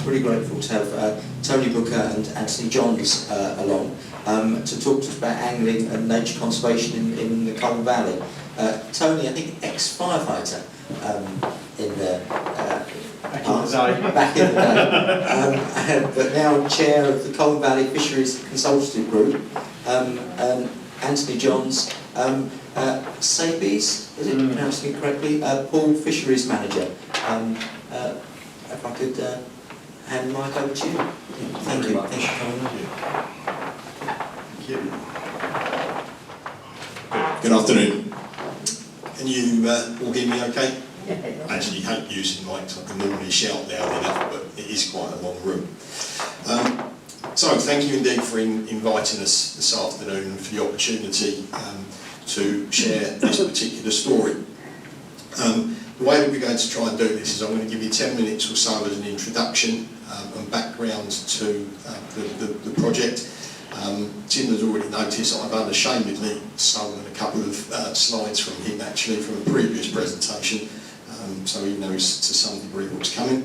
really grateful to have Tony Booker and Anthony Johns along to talk to us about angling and nature conservation in the Colne Valley. Tony, I think ex-firefighter in the back in the day, but now chair of the Colne Valley Fisheries Consultative Group, and Anthony Johns, Sabey's, is it pronouncing it correctly? Paul Fisheries manager. If I could hand the mic over to you. Thank you. Thank you for coming on. Thank you. Good afternoon. Can you all hear me okay? I actually hate using mics. I can normally shout loud enough, but it is quite a long room. So thank you indeed for inviting us this afternoon and for the opportunity to share this particular story. The way that we're going to try and do this is I'm going to give you 10 minutes or so as an introduction and background to the project. Tim has already noticed I've unashamedly stolen a couple of slides from him, actually, from a previous presentation, so he knows to some degree what's coming.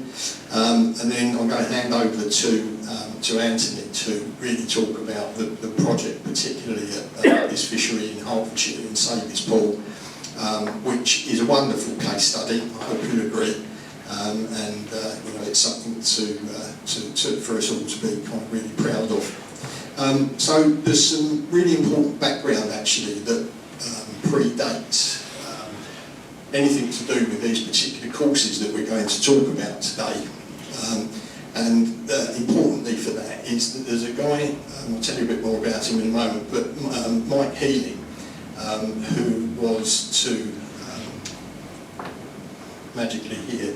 And then I'm going to hand over to Anthony to really talk about the project, particularly at this fishery in Hertfordshire, in Sabey's Pool, which is a wonderful case study, I hope you'll agree, and you know, it's something for us all to be kind of really proud of. So there's some really important background actually that predates anything to do with these particular courses that we're going to talk about today. And importantly for that is that there's a guy, I'll tell you a bit more about him in a moment, but Mike Healing, who was to magically he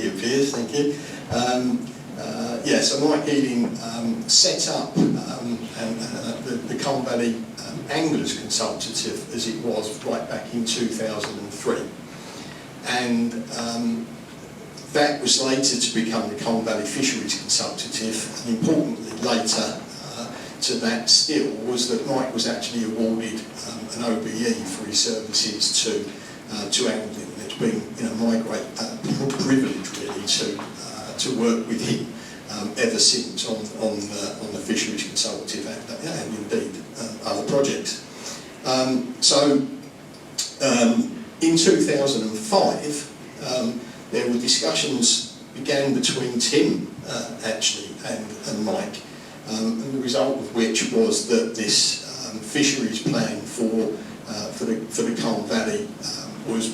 appears, thank you. So Mike Healing set up the Colne Valley Anglers Consultative as it was right back in 2003, and that was later to become the Colne Valley Fisheries Consultative, and importantly later to that still was that Mike was actually awarded an OBE for his services to angling. It's been, you know, my great privilege really to work with him ever since on the Fisheries Consultative and indeed other projects. In 2005 there were discussions began between Tim actually and Mike, and the result of which was that this fisheries plan for the Colne Valley was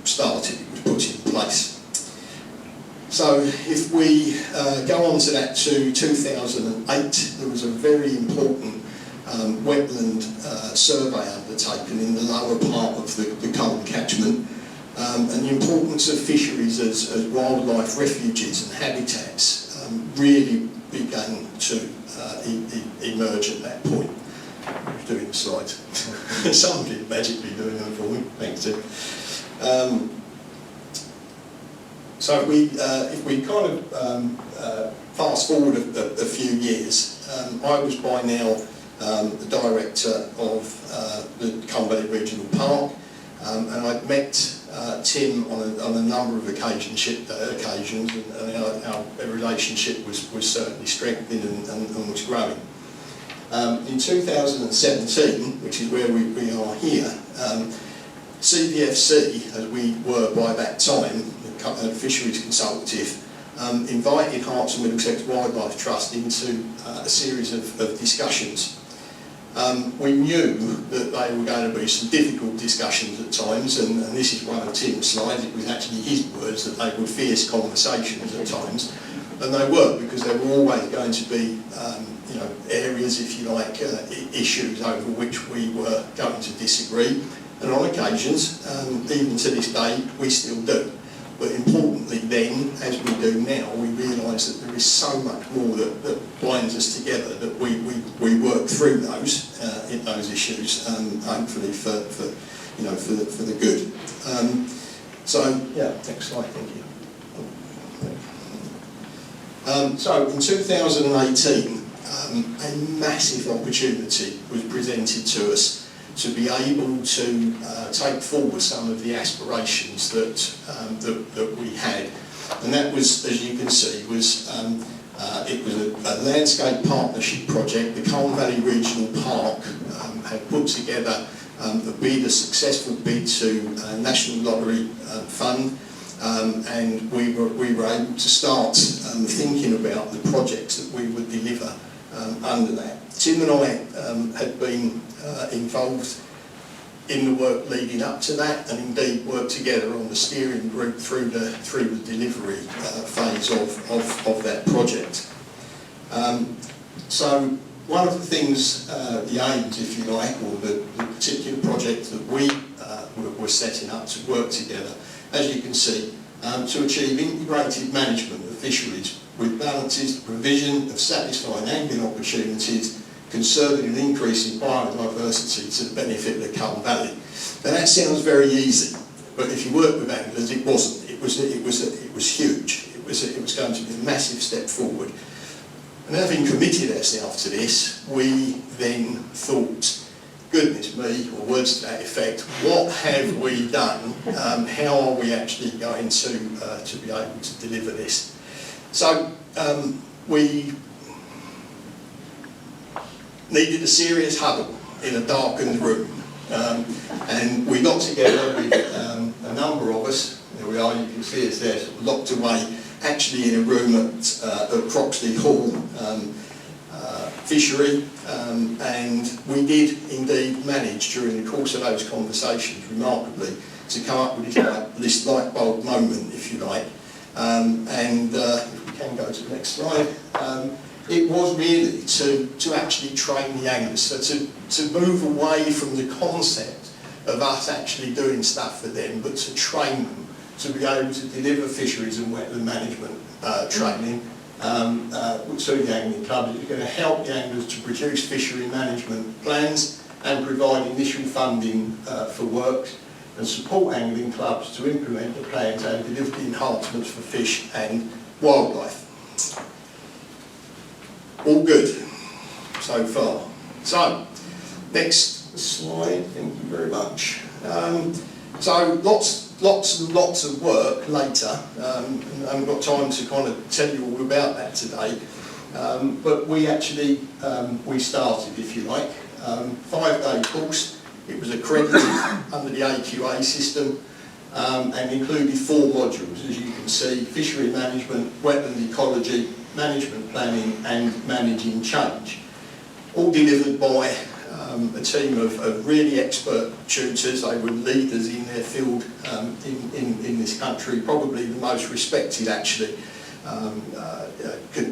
started, it was put in place. So if we go on to that to 2008, there was a very important wetland survey undertaken in the lower part of the Colne catchment, and the importance of fisheries as wildlife refuges and habitats really began to emerge at that point. Who's doing the slides? Somebody magically doing them for me. Thanks, Tim. So if we kind of fast forward a few years, I was by now the director of the Colne Valley Regional Park, and I'd met Tim on a number of occasions, and our relationship was certainly strengthening and was growing. In 2017, which is where we are here, CVFC, as we were by that time, the Fisheries Consultative, invited Herts and Middlesex Wildlife Trust into a series of discussions. We knew that they were going to be some difficult discussions at times, and this is one of Tim's slides. It was actually his words that they were fierce conversations at times, and they were, because there were always going to be you know, areas, if you like, issues over which we were going to disagree, and on occasions, even to this day, we still do. But importantly then, as we do now, we realise that there is so much more that binds us together, that we work through those issues, hopefully for the good. Next slide, thank you. So in 2018, a massive opportunity was presented to us to be able to take forward some of the aspirations that we had and that was, as you can see, it was a landscape partnership project. The Colne Valley Regional Park had put together a successful bid to National Lottery Fund, and we were able to start thinking about the projects that we would deliver under that. Tim and I had been involved in the work leading up to that, and indeed worked together on the steering group through the delivery phase of that project. So one of the things, the aims, if you like, or the particular project that we were setting up to work together, as you can see, to achieve integrated management of fisheries with balances, provision of satisfying angling opportunities, conserving and increasing biodiversity to the benefit of the Colne Valley. Now that sounds very easy, but if you work with anglers, it wasn't. It was huge. It was going to be a massive step forward. And having committed ourselves to this, we then thought, goodness me, or words to that effect, what have we done? How are we actually going to be able to deliver this? So we needed a serious huddle in a darkened room, and we got together with a number of us. There we are, you can see us there, sort of locked away, actually in a room at Croxley Hall Fishery, and we did indeed manage during the course of those conversations, remarkably, to come up with this light bulb moment, if you like. And if we can go to the next slide. It was really to actually train the anglers, so to move away from the concept of us actually doing stuff for them, but to train them to be able to deliver fisheries and wetland management training through the angling club. It's going to help the anglers to produce fishery management plans and provide initial funding for works, and support angling clubs to implement the plans and deliver the enhancements for fish and wildlife. All good so far. So, next slide, thank you very much. So lots and lots of work later. I haven't got time to kind of tell you all about that today. But we actually, we started, if you like, 5-day course. It was accredited under the AQA system and included 4 modules, as you can see: fishery management, wetland ecology, management planning and managing change. All delivered by a team of really expert tutors. They were leaders in their field in this country, probably the most respected actually.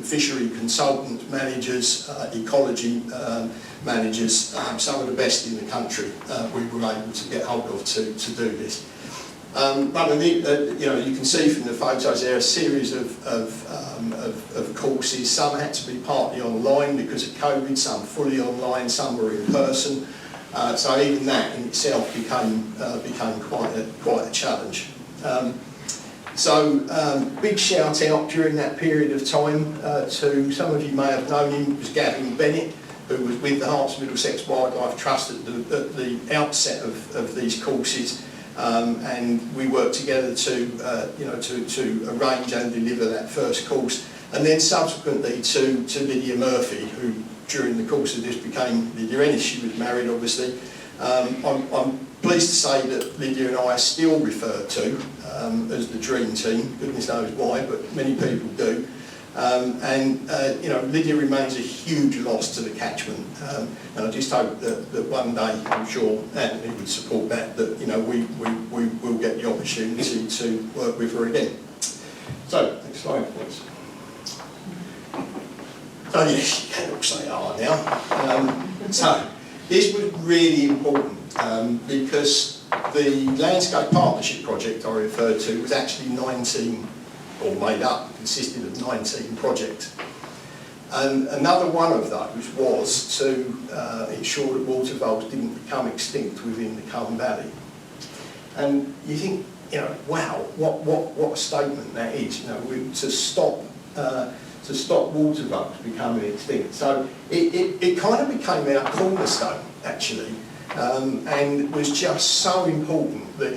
Fishery consultants, managers, ecology managers, some of the best in the country we were able to get hold of to do this. You can see from the photos there a series of courses. Some had to be partly online because of COVID, some fully online, some were in person. So even that in itself became quite a challenge. Big shout out during that period of time to, some of you may have known him, was Gavin Bennett, who was with the Hertfordshire Middlesex Wildlife Trust at the outset of these courses. And we worked together to arrange and deliver that first course, and then subsequently to Lydia Murphy, who during the course of this became Lydia Ennis. She was married, obviously. I'm pleased to say that Lydia and I are still referred to as the dream team. Goodness knows why, but many people do. Lydia remains a huge loss to the catchment, and I just hope that one day, I'm sure Anthony would support that, we will get the opportunity to work with her again. So, next slide please. So yes, you can all say "ah" now. So, this was really important because the landscape partnership project I referred to was actually 19, or made up, consisted of 19 projects. And another one of those was to ensure that water voles didn't become extinct within the Colne Valley. And you think, wow, what a statement that is, to stop water voles becoming extinct. So it kind of became our cornerstone, actually, and was just so important that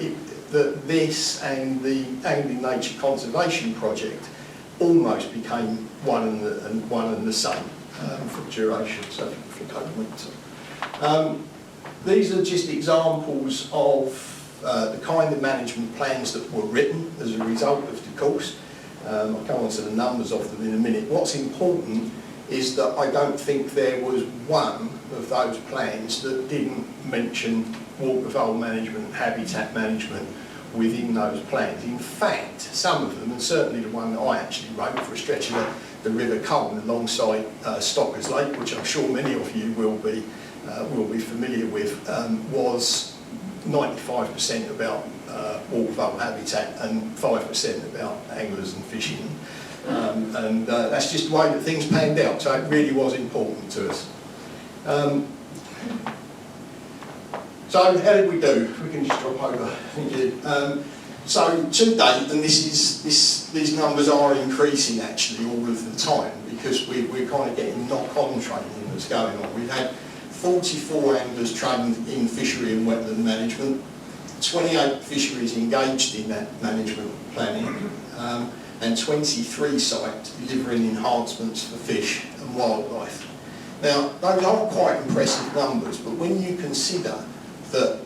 that this and the Angling Nature Conservation Project almost became one and the same for duration. So if you flick over winter. These are just examples of the kind of management plans that were written as a result of the course. I'll go on to the numbers of them in a minute. What's important is that I don't think there was one of those plans that didn't mention water vole management, habitat management within those plans. In fact, some of them, and certainly the one that I actually wrote for a stretch of the River Colne alongside Stockers Lake, which I'm sure many of you will be familiar with, was 95% about water vole habitat and 5% about anglers and fishing. And that's just the way that things panned out, so it really was important to us. So how did we do? We can just drop over. Thank you. So to date, and these numbers are increasing actually all of the time, because we're kind of getting knock-on training that's going on. We've had 44 anglers trained in fishery and wetland management, 28 fisheries engaged in that management planning, and 23 sites delivering enhancements for fish and wildlife. Now, those aren't quite impressive numbers, but when you consider that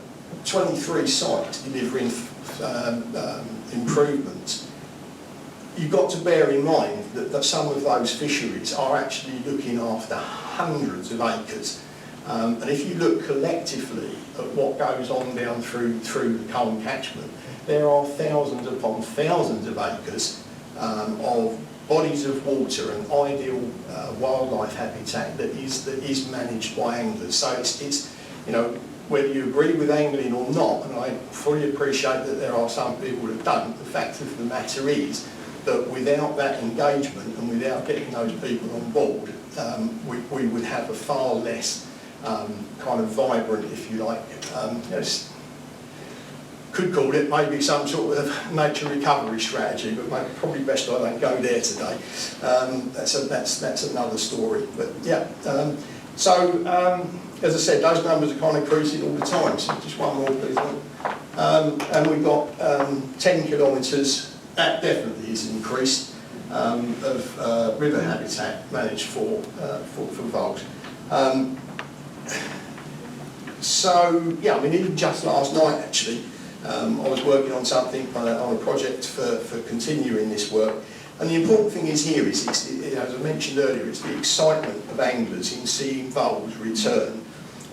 23 sites delivering improvements, you've got to bear in mind that some of those fisheries are actually looking after hundreds of acres. And if you look collectively at what goes on down through the Colne catchment, there are thousands upon thousands of acres of bodies of water and ideal wildlife habitat that is managed by anglers. So it's you know, whether you agree with angling or not, and I fully appreciate that there are some people that don't, the fact of the matter is that without that engagement and without getting those people on board, we would have a far less kind of vibrant, if you like, could call it maybe some sort of nature recovery strategy, but maybe probably best I don't go there today. That's another story. But yeah, as I said, those numbers are kind of increasing all the time. So just one more, please. And we've got 10 kilometres. That definitely is increased of river habitat managed for voles. So yeah, I mean, even just last night actually, I was working on something on a project for continuing this work, and the important thing is here is, as I mentioned earlier, it's the excitement of anglers in seeing voles return,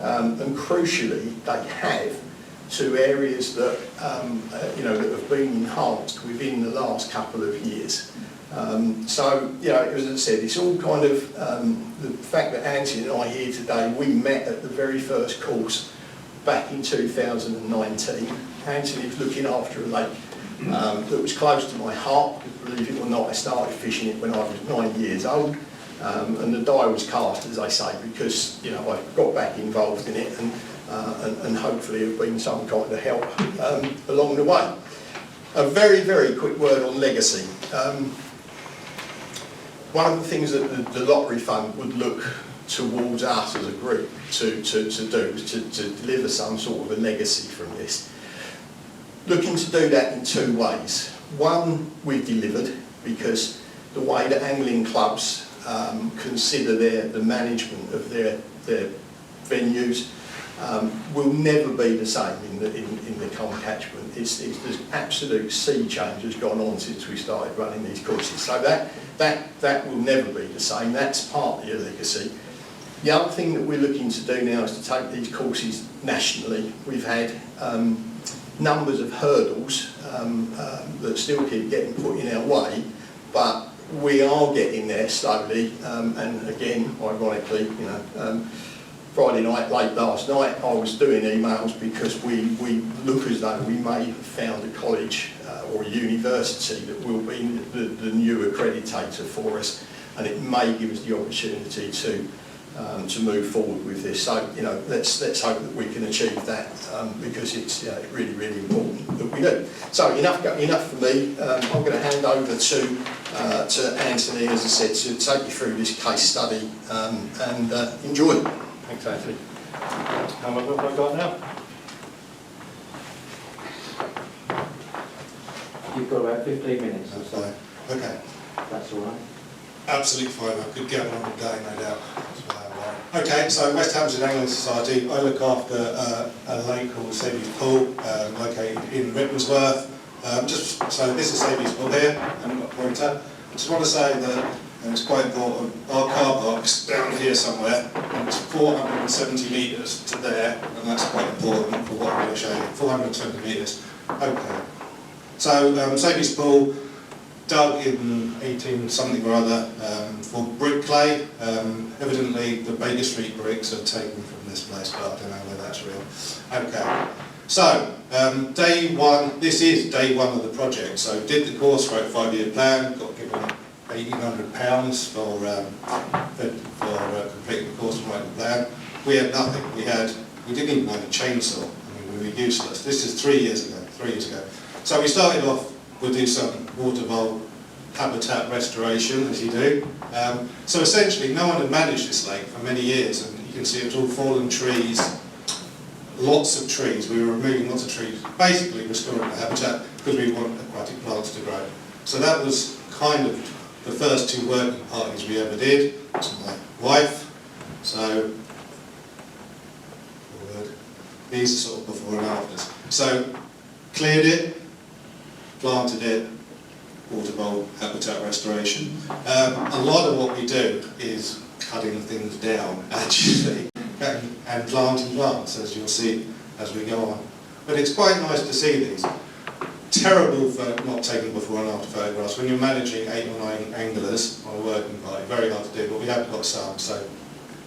and crucially they have to areas that that have been enhanced within the last couple of years. So as I said, it's all kind of the fact that Anthony and I are here today. We met at the very first course back in 2019. Anthony was looking after a lake that was close to my heart, because believe it or not, I started fishing it when I was 9 years old, and the die was cast, as I say, because I got back involved in it and hopefully have been some kind of help along the way. A very, very quick word on legacy. One of the things that the lottery fund would look towards us as a group to do is to deliver some sort of a legacy from this. Looking to do that in two ways. One, we've delivered, because the way that angling clubs consider the management of their venues will never be the same in the Colne catchment. There's absolute sea change has gone on since we started running these courses. So that will never be the same. That's partly a legacy. The other thing that we're looking to do now is to take these courses nationally. We've had numbers of hurdles that still keep getting put in our way, but we are getting there slowly. And again, ironically, Friday night, late last night, I was doing emails because we look as though we may have found a college or a university that will be the new accreditator for us, and it may give us the opportunity to move forward with this. So let's hope that we can achieve that, because it's really, really important that we do. So enough for me. I'm going to hand over to Anthony, as I said, to take you through this case study and enjoy. Thanks, Anthony. How much have I got now? you've got about 15 minutes or so. Okay. That's all right. Absolutely fine. I could get on all day, no doubt. Okay, so West Hampstead Angling Society, I look after a lake called Sabey Pool, located in Rickmansworth. So this is Sabey's Pool here, and I've got a pointer. I just want to say that, and it's quite important, our car park's down here somewhere, and it's 470 metres to there, and that's quite important for what I'm going to show you. 420 metres. Okay. So Sabey's Pool, dug in 18 something or other for brick clay. Evidently the Baker Street bricks are taken from this place, but I don't know whether that's real. Okay, so day one, this is day one of the project. So did the course, wrote a 5-year plan, got given £1,800 for completing the course and writing the plan. We had nothing. We didn't even have a chainsaw. I mean, we were useless. This is 3 years ago. So we started off. We'll do some water vole habitat restoration, as you do. So essentially, no one had managed this lake for many years, and you can see it's all fallen trees, lots of trees. We were removing lots of trees, basically restoring the habitat because we want aquatic plants to grow. So that was kind of the first 2 working parties we ever did. It's my wife. So these are sort of before and afters. So cleared it, planted it, water vole habitat restoration. A lot of what we do is cutting things down, actually, and planting plants, as you'll see as we go on. But it's quite nice to see these. Terrible for not taking before and after photographs. When you're managing 8 or 9 anglers on a working party, very hard to do, but we have got some, so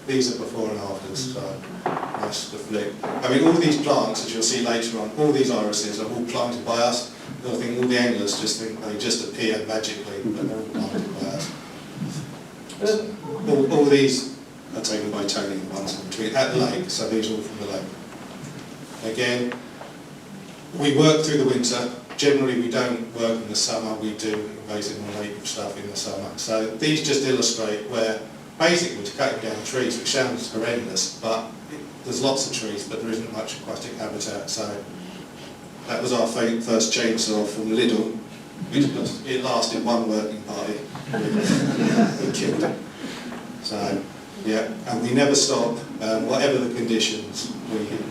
these are before and afters, so nice to flick. I mean, all these plants, as you'll see later on, all these irises are all planted by us. I think all the anglers just think they just appear magically, but they're all planted by us. All these are taken by Tony, the ones in between, at the lake, so these are all from the lake. Again, we work through the winter. Generally we don't work in the summer, we do invasive and native stuff in the summer. So these just illustrate where basically we're cutting down trees, which sounds horrendous, but there's lots of trees, but there isn't much aquatic habitat. So that was our first chainsaw from Lidl. It lasted 1 working party. We killed it. So, yeah, and we never stop, whatever the conditions,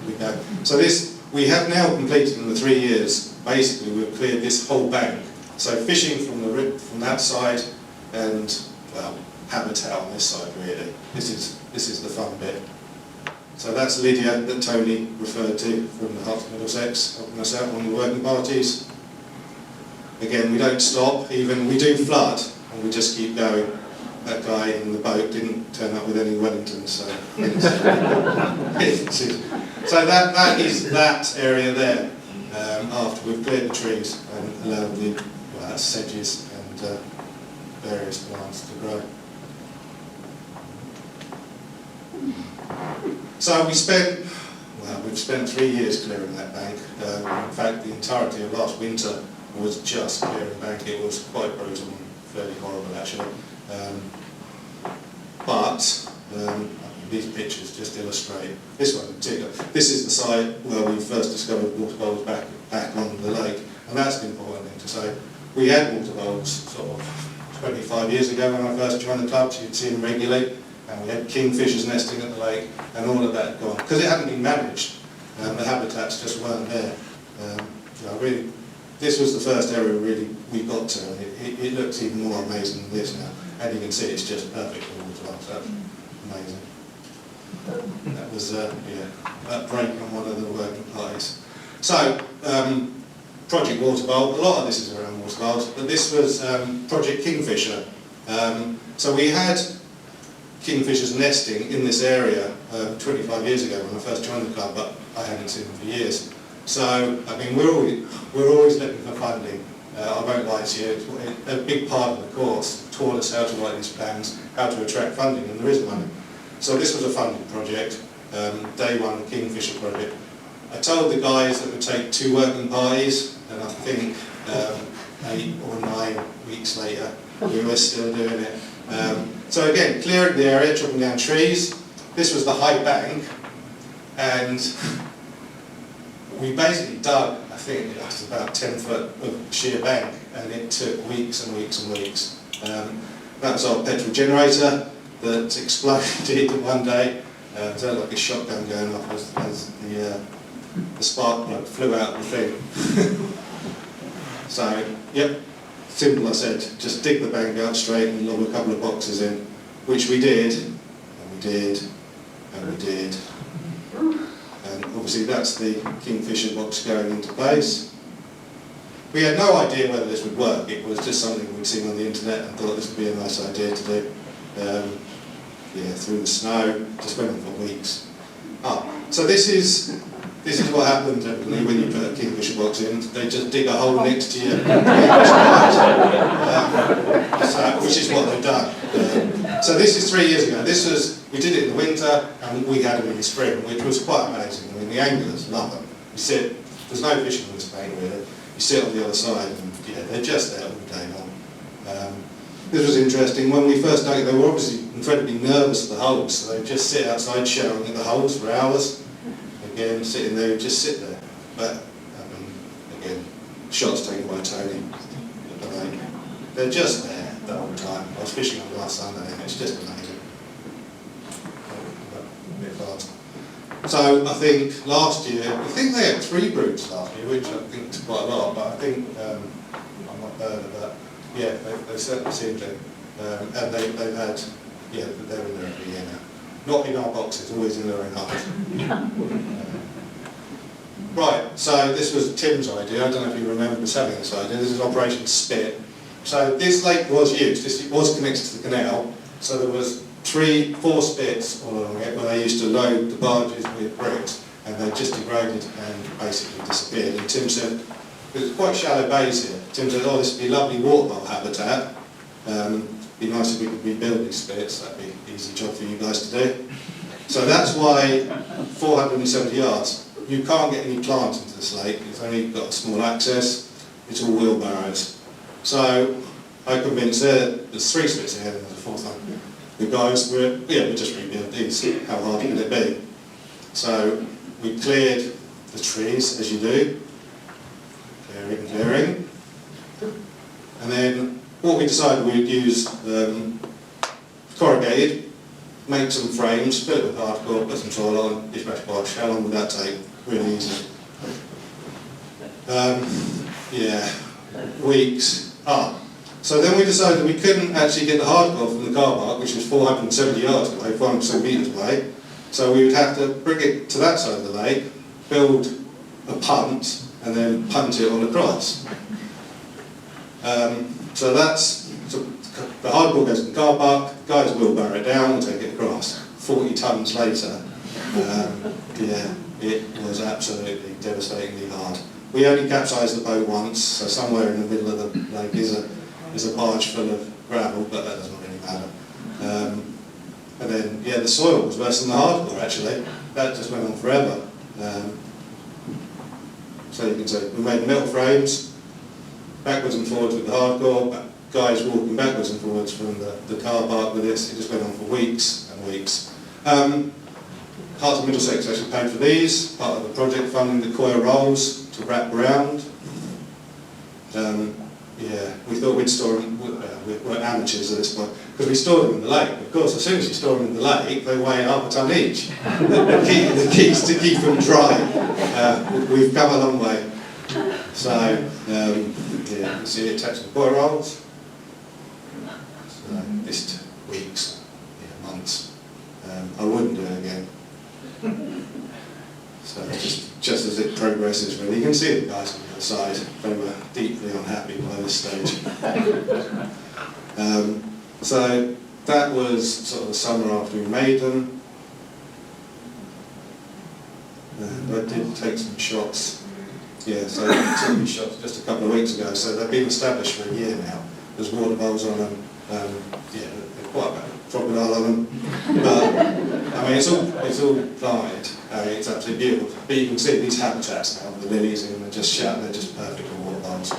we go. So this, we have now completed in the 3 years, basically we've cleared this whole bank. So fishing from that side and, well, habitat on this side really. This is the fun bit. So that's Lydia that Tony referred to from the Hertfordshire Middlesex, helping us out on the working parties. Again, we don't stop, even we do flood, and we just keep going. That guy in the boat didn't turn up with any Wellingtons, so so that is that area there. After we've cleared the trees and allowed the sedges and various plants to grow. So we've spent 3 years clearing that bank. In fact, the entirety of last winter was just clearing the bank. It was quite brutal and fairly horrible, actually. But these pictures just illustrate, this one in particular, this is the site where we first discovered water voles back on the lake, and that's the important thing to say. We had water voles sort of 25 years ago when I first joined the club, so you'd see them regularly. And we had kingfishers nesting at the lake, and all of that gone. Because it hadn't been managed, the habitats just weren't there. Really, this was the first area really we got to, and it looks even more amazing than this now. And you can see it's just perfect for water voles, that's amazing. That was, that break on one of the working parties. So, Project Water Vole, a lot of this is around water voles, but this was Project Kingfisher. So we had kingfishers nesting in this area 25 years ago when I first joined the club, but I hadn't seen them for years. So, I mean, we're always looking for funding. I won't lie to you, a big part of the course taught us how to write these plans, how to attract funding, and there is money. So this was a funded project, day one Kingfisher project. I told the guys that it would take 2 working parties, and I think 8 or 9 weeks later we were still doing it. So again, clearing the area, chopping down trees. This was the high bank, and we basically dug, I think it was about 10 foot of sheer bank, and it took weeks and weeks and weeks. That was our petrol generator that exploded one day. It sounded like a shotgun going off as the spark plug flew out of the thing. So, yep, simple I said, just dig the bank out straight and lob a couple of boxes in, which we did, and we did, and we did. And obviously that's the Kingfisher box going into place. We had no idea whether this would work. It was just something we'd seen on the internet and thought this would be a nice idea to do. Yeah, through the snow, just went on for weeks. So this is what happens typically when you put a Kingfisher box in. They just dig a hole next to your Kingfisher box, which is what they've done. So this is 3 years ago. We did it in the winter and we had them in the spring, which was quite amazing. I mean, the anglers love them. There's no fishing in this bank really. You sit on the other side and yeah, they're just there all day long. This was interesting. When we first dug it, they were obviously incredibly nervous at the holes, so they'd just sit outside showering at the holes for hours. Again, sitting there, just sit there. But, again, shots taken by Tony. They're just there the whole time. I was fishing on last Sunday and it's just amazing. A bit fast. So I think last year, I think they had 3 broods last year, which I think is quite a lot, but I think, I'm not heard of that. Yeah, they certainly seem to. And they've had, yeah, they're in there every year now. Not in our boxes, always in their own holes. Right, so this was Tim's idea. I don't know if you remember us having this idea. This is Operation Spit. So this lake was used. It was connected to the canal. So there was 4 spits all along it where they used to load the barges with bricks, and they just degraded and basically disappeared. And Tim said, it was quite shallow bays here. Tim said, oh, this would be lovely water vole habitat. Be nice if we could rebuild these spits. That'd be an easy job for you guys to do. So that's why 470 yards. You can't get any plants into this lake. It's only got a small access. It's all wheelbarrows. So I convinced there's 3 spits here and there's a 4th one. The guys were, yeah, we'll just rebuild these. How hard can it be? So we cleared the trees, as you do. Clearing. And then what we decided we'd use corrugated, make some frames, fill it with hardcore, put some soil on, dish bash bosh. How long would that take? Really easy. Yeah, weeks. So then we decided we couldn't actually get the hardcore from the car park, which was 470 yards away, 400 metres away. So we would have to bring it to that side of the lake, build a punt, and then punt it all across. So the hardcore goes to the car park, guys wheelbarrow it down and take it across. 40 tonnes later, yeah, it was absolutely devastatingly hard. We only capsized the boat once, so somewhere in the middle of the lake is a barge full of gravel, but that doesn't really matter. And then, yeah, the soil was worse than the hardcore actually. That just went on forever. So you can see, we made metal frames, backwards and forwards with the hardcore, guys walking backwards and forwards from the car park with this. It just went on for weeks and weeks. Hearts of Middlesex actually paid for these, part of the project funding the coir rolls to wrap around. Yeah, we thought we'd store them, we're amateurs at this point, because we stored them in the lake. Of course, as soon as you store them in the lake, they weigh ½ a tonne each. The key is to keep them dry. We've come a long way. So, yeah, you can see it attached to the coir rolls. So, this took weeks, yeah, months. I wouldn't do it again. So just as it progresses, really, you can see the guys on the other side. They were deeply unhappy by this stage. So that was sort of the summer after we made them. And I did take some shots. Yeah, so I took these shots just a couple of weeks ago. So they've been established for a year now. There's water voles on them. Yeah, they're quite bad. Crocodile on them, but I mean it's all planted. It's absolutely beautiful. But you can see these habitats now, the lilies, and they're just perfect for water voles.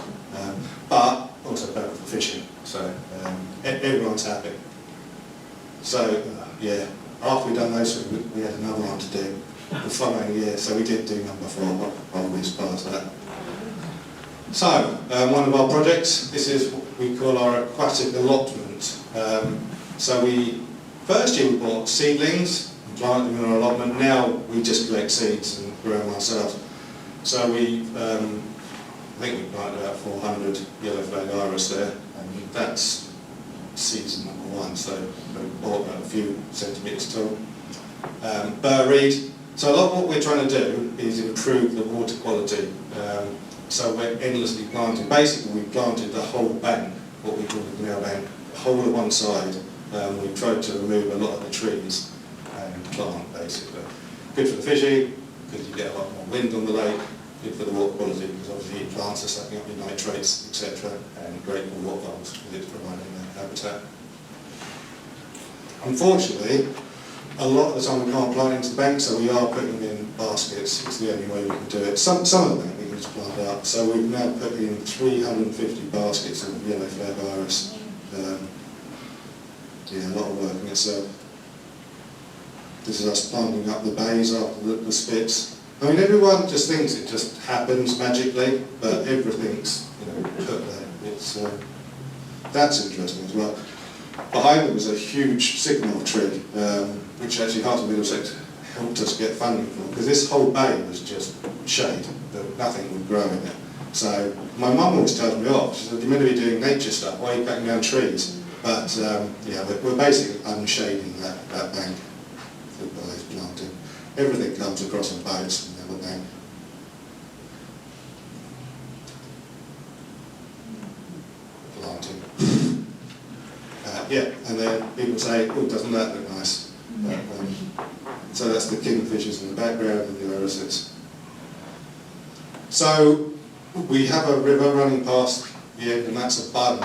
But also perfect for fishing. So everyone's happy. So yeah, after we'd done those, we had another one to do the following year. So we did do number 4. I'll whiz past that. So, one of our projects, this is what we call our aquatic allotment. So first year we bought seedlings and planted them in our allotment. Now we just collect seeds and grow them ourselves. So I think we planted about 400 yellow flag iris there, and that's season number 1, so we bought about a few centimetres tall. Burr reed. So a lot of what we're trying to do is improve the water quality. So we're endlessly planting. Basically, we planted the whole bank, what we call the canal bank, the whole of one side. We tried to remove a lot of the trees and plant, basically. Good for the fishing, because you get a lot more wind on the lake. Good for the water quality, because obviously your plants are sucking up your nitrates, etc. And great for water voles, because it's providing that habitat. Unfortunately, a lot of the time we can't plant into the bank, so we are putting them in baskets. It's the only way we can do it. Some of the bank we can just plant out. So we've now put in 350 baskets of yellow flag iris. Yeah, a lot of work in itself. This is us planting up the bays after the spits. I mean, everyone just thinks it just happens magically, but everything's put there. It's that's interesting as well. Behind it was a huge sycamore tree, which actually Hertfordshire Middlesex helped us get funding for, because this whole bay was just shade, nothing would grow in it. So my mum always tells me off. She said, "You're meant to be doing nature stuff. Why are you cutting down trees?" But yeah, we're basically unshading that bank by this planting. Everything comes across in boats and everything. Planting. Yeah, and then people say, "Oh, doesn't that look nice?" So that's the kingfishers in the background and the irises. So we have a river running past the end, and that's a bund.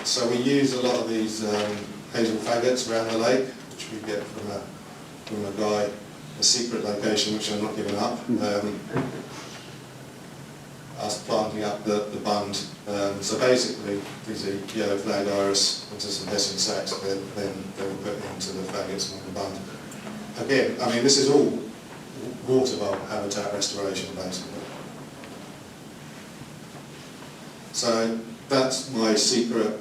So we use a lot of these hazel faggots around the lake, which we get from a guy, a secret location which I'm not giving up. Us planting up the bund. So basically, these are yellow flag iris into some hessian sacks, then they were put into the faggots on the bund. Again, I mean, this is all water vole habitat restoration, basically. So that's my secret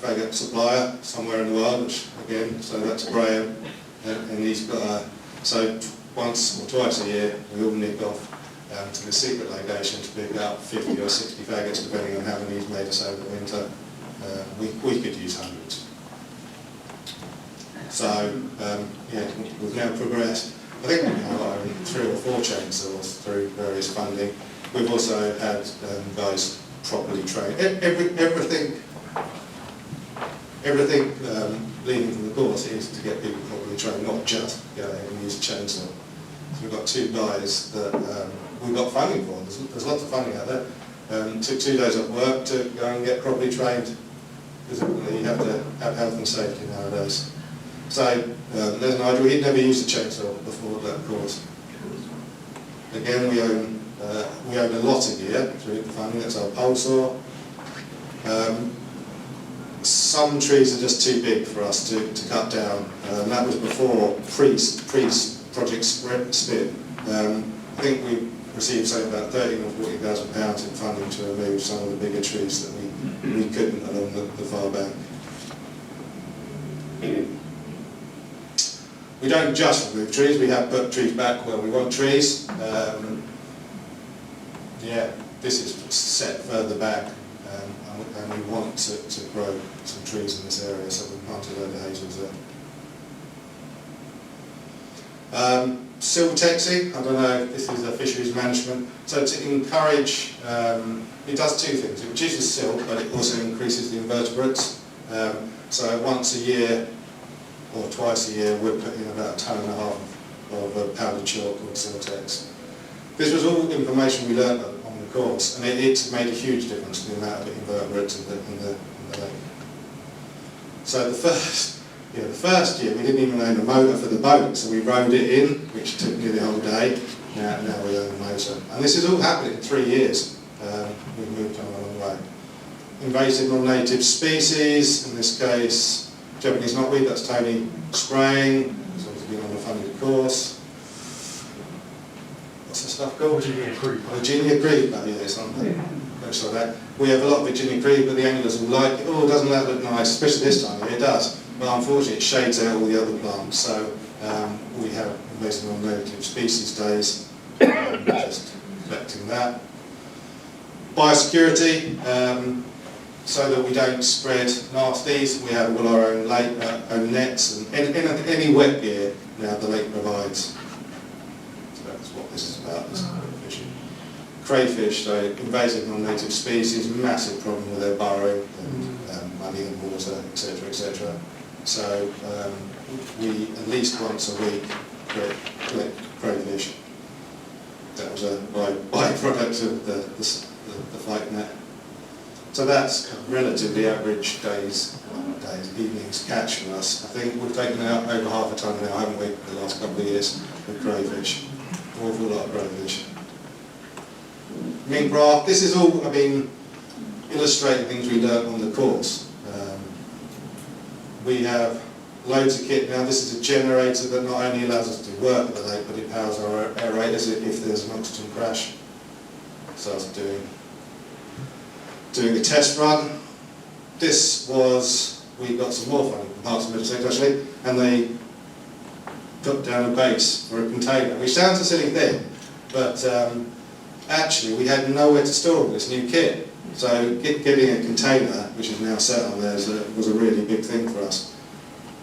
faggot supplier somewhere in the world, which again, so that's Graham, and he's got so once or twice a year we all nick off to the secret location to pick up 50 or 60 faggots, depending on how many he's made us over the winter. We could use hundreds. So yeah, we've now progressed. I think we've now got 3 or 4 chainsaws through various funding. We've also had guys properly trained. Everything leading from the course is to get people properly trained, not just go ahead and use a chainsaw. So we've got 2 guys that we've got funding for. There's lots of funding out there. Took 2 days off work to go and get properly trained, because you have to have health and safety nowadays. So there's Nigel, he'd never used a chainsaw before that course. Again, we own a lot of gear through the funding. That's our pole saw. Some trees are just too big for us to cut down. That was before pre-project spit. I think we received say about £30,000 or £40,000 in funding to remove some of the bigger trees that we couldn't along the far bank. We don't just remove trees, we have put trees back where we want trees. Yeah, this is set further back, and we want to grow some trees in this area, so we planted a load of hazels there. Silvertexy, I don't know if this is a fisheries management, so to encourage, it does 2 things. It reduces silt, but it also increases the invertebrates. So once a year, or twice a year, we're putting about 1.5 tons of powdered chalk called Silvertex. This was all information we learned on the course, and it's made a huge difference to the amount of invertebrates in the lake. So the first year we didn't even own a motor for the boat, so we rowed it in, which took nearly the whole day. Now we own a motor. And this has all happened in 3 years. We've moved on a long way. Invasive non-native species, in this case, Japanese knotweed, that's Tony spraying, he's obviously been on a funded course. Lots of stuff called? Virginia creek. Virginia creek, oh yeah, something. Looks like that. We have a lot of Virginia creek, but the anglers will like it. Oh, doesn't that look nice? Especially this time of year, it does. But unfortunately, it shades out all the other plants. So we have basically on native species days, just collecting that. Biosecurity, so that we don't spread nasties. We have all our own lake, own nets, and any wet gear now the lake provides. So that's what this is about. This kind of fishing. Crayfish, so invasive non-native species, massive problem with their burrowing and money in water, etc., etc. So we at least once a week collect crayfish. That was a byproduct of the fight net. So that's relatively average evenings catch from us. I think we've taken out over half a tonne now, haven't we, the last couple of years of crayfish. An awful lot of crayfish. Mink raft, this is all, I mean, illustrating things we learnt on the course. We have loads of kit now. This is a generator that not only allows us to work at the lake, but it powers our aerators if there's an oxygen crash. So I was doing a test run. This was, we got some more funding from parts of Middlesex actually, and they put down a base for a container, which sounds a silly thing, but actually we had nowhere to store all this new kit. So getting a container, which is now set on there, was a really big thing for us.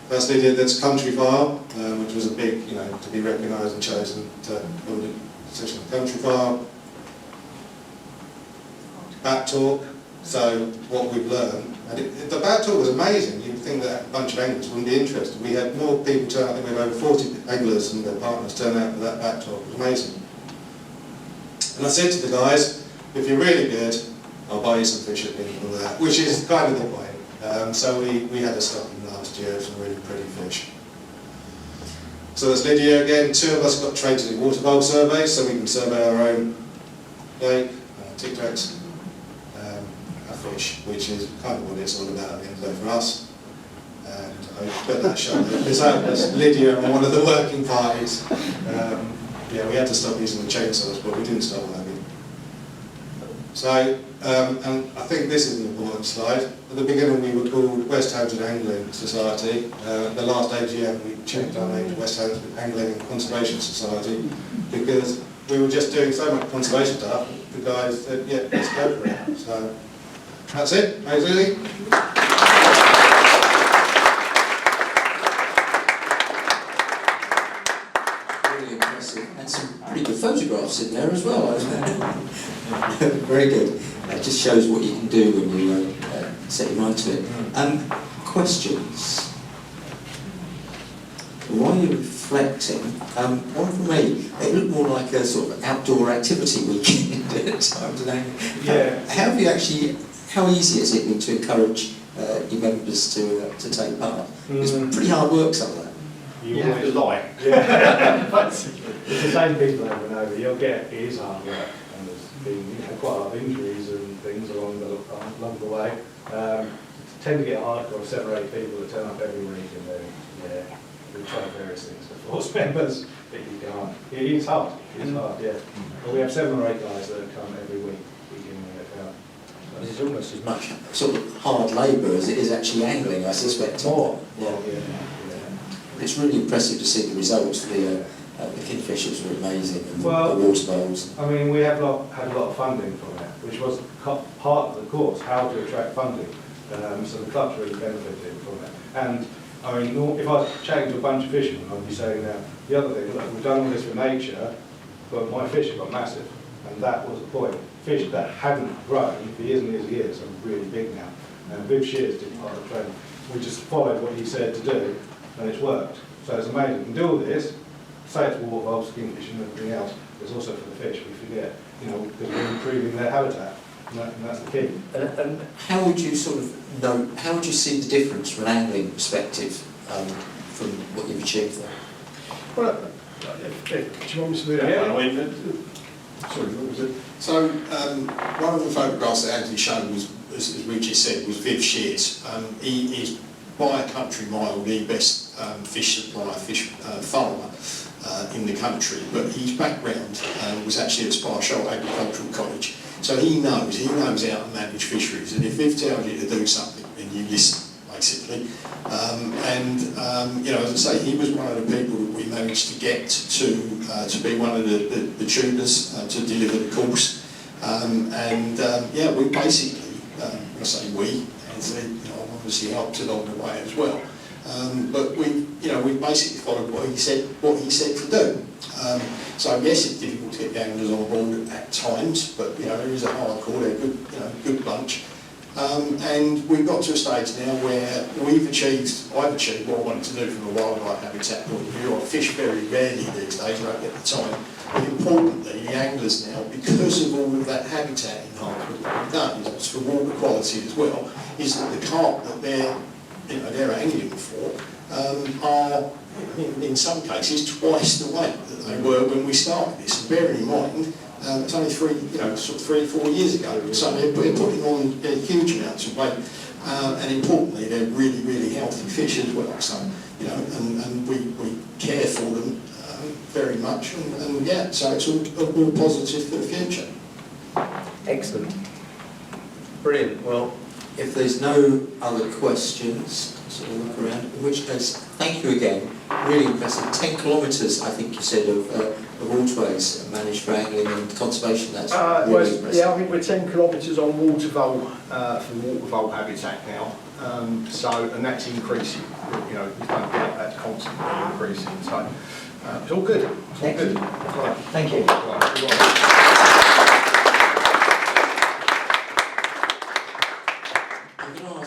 Firstly, that's Country File, which was a big, to be recognised and chosen to build a session of Country File. Bat talk, so what we've learned, and the bat talk was amazing. You'd think that a bunch of anglers wouldn't be interested. We had more people turn out, I think we had over 40 anglers and their partners turn out for that bat talk. It was amazing. And I said to the guys, if you're really good, I'll buy you some fish at the end of that, which is kind of the point. So we had a stocking last year of some really pretty fish. So there's Lydia again. 2 of us got traded in Water Voles surveys, so we can survey our own lake, tic-tacs, our fish, which is kind of what it's all about at the end of the day for us. And I bet that showed there's Lydia on one of the working parties. Yeah, we had to stop using the chainsaws, but we didn't stop working. So, and I think this is an important slide. At the beginning we were called West Hampton Angling Society. The last AGM we changed our name to West Hampton Angling and Conservation Society because we were just doing so much conservation stuff, the guys said, yeah, let's go for it. So, that's it. Thanks, Lily. Really impressive. And some pretty good photographs in there as well. Very good. That just shows what you can do when you set your mind to it. Questions? While you're reflecting, one for me, it looked more like a sort of outdoor activity weekend at times. Yeah. How easy has it been to encourage your members to take part? It's pretty hard work, some of that. You have to lie. Yeah. It's the same people over and over. You'll get, it is hard work, and there's been quite a lot of injuries and things along the way. Tend to get hardcore of 7 or 8 people that turn up every week, and then we try various things to force members, but you can't. It's hard. It's hard, yeah. But we have 7 or 8 guys that come every week. It's almost as much sort of hard labour as it is actually angling, I suspect. More. Yeah. It's really impressive to see the results. The Kingfishers were amazing, and the Water Voles. I mean, we have had a lot of funding from it, which was part of the course, how to attract funding. So the club's really benefited from it. And I mean, if I was chatting to a bunch of fishermen, I'd be saying now, the other thing, look, we've done all this for nature, but my fish have got massive, and that was the point. Fish that hadn't grown for years and years and years are really big now. And Viv Shears did part of the training. We just followed what he said to do, and it's worked. So it's amazing. We can do all this, say it's Water Voles, Kingfish and everything else, it's also for the fish, we forget, because we're improving their habitat, and that's the key. And how would you how would you see the difference from an angling perspective from what you've achieved there? Well, do you want me to do that? Yeah. Sorry, what was it? So, one of the photographs that Anthony showed was, as Richie said, was Viv Shears. He's by a country mile the best fish supplier, fish farmer in the country, but his background was actually at Sparsholt Agricultural College. So he knows how to manage fisheries, and if they've told you to do something, then you listen, basically. You know, as I say, he was one of the people that we managed to get to be one of the tutors to deliver the course. Yeah, we basically, when I say we, and you know, obviously helped along the way as well. But we basically followed what he said to do. So yes, it's difficult to get the anglers on board at times, but you know, there is a hardcore, they're good, you know, good bunch. And we've got to a stage now where I've achieved what I wanted to do from a wildlife habitat point of view. I fish very rarely these days, I don't get the time. But importantly, the anglers now, because of all of that habitat enhancement that we've done, is for water quality as well, is that the carp that they're angling for are, in some cases, twice the weight that they were when we started this. And bearing in mind, it's only 3 or 4 years ago, so they're putting on huge amounts of weight, and importantly, they're really, really healthy fish as well. So, you know, and we care for them very much, and yeah, so it's all positive for the future. Excellent. Brilliant. Well, If there's no other questions, sort of look around, in which case, thank you again. Really impressive. 10 kilometres, I think you said, of waterways managed for angling and conservation. That's really impressive. Yeah, I think we're 10 kilometres on water vole, for water vole habitat now. And that's increasing. You know, we don't doubt that's constantly increasing. So it's all good. It's all good. excellent. Thank you. Right.